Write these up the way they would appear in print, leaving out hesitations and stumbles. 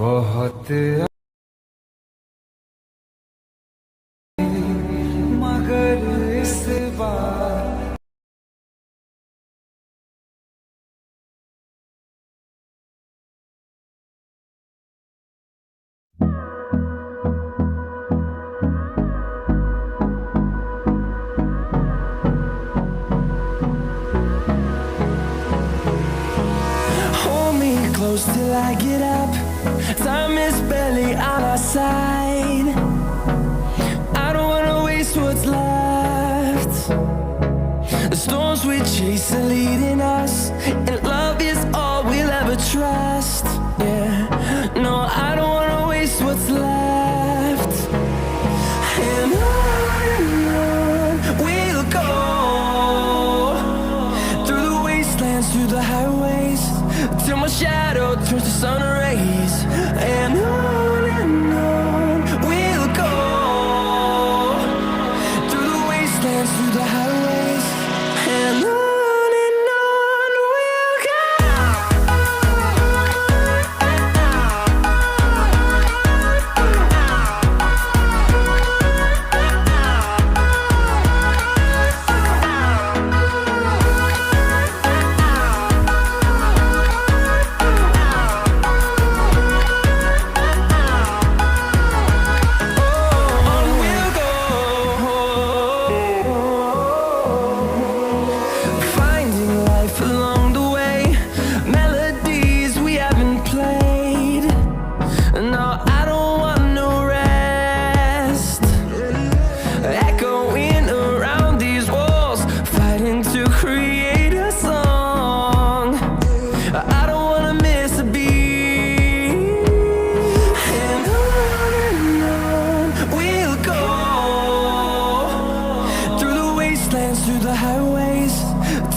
बहुत मगर इस बार Hold me close till I get up. Time is barely on our side. I don't wanna waste what's left. The storms we chase are leading us, and love is all we'll ever trust. Yeah, no, I don't wanna waste what's left. And on we'll go, through the wastelands, through the highways, till my shadow turns to sun rays. And on we'll go, through the wastelands, through the highways, and on we'll go. Through the highways,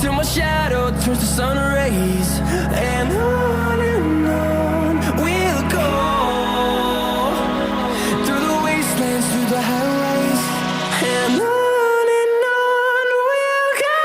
till my shadow turns to sun rays. And on we'll go, through the wastelands, through the highways, and on we'll go.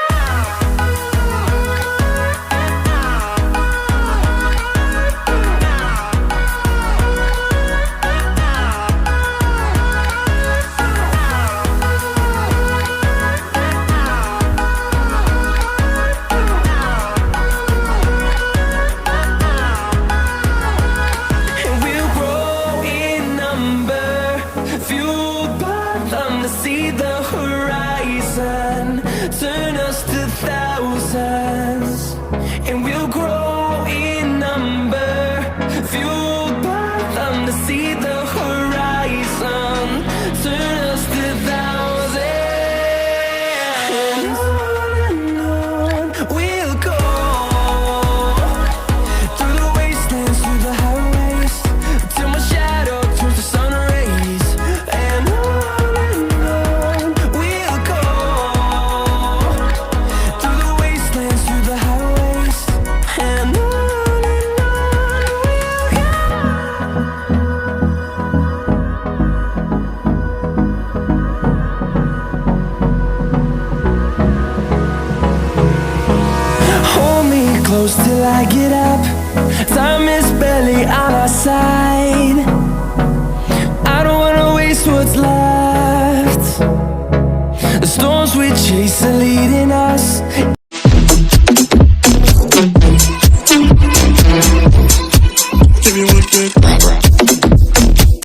See the horizon turn us to thousands, and we'll grow in number, fueled by them to see the horizon turn us to thousands. And on we'll go, through the wastelands, through the highways, till my shadow turns to sun rays. And close till I get up. Time is barely on our side. I don't wanna waste what's left. The storms we chase are leading us.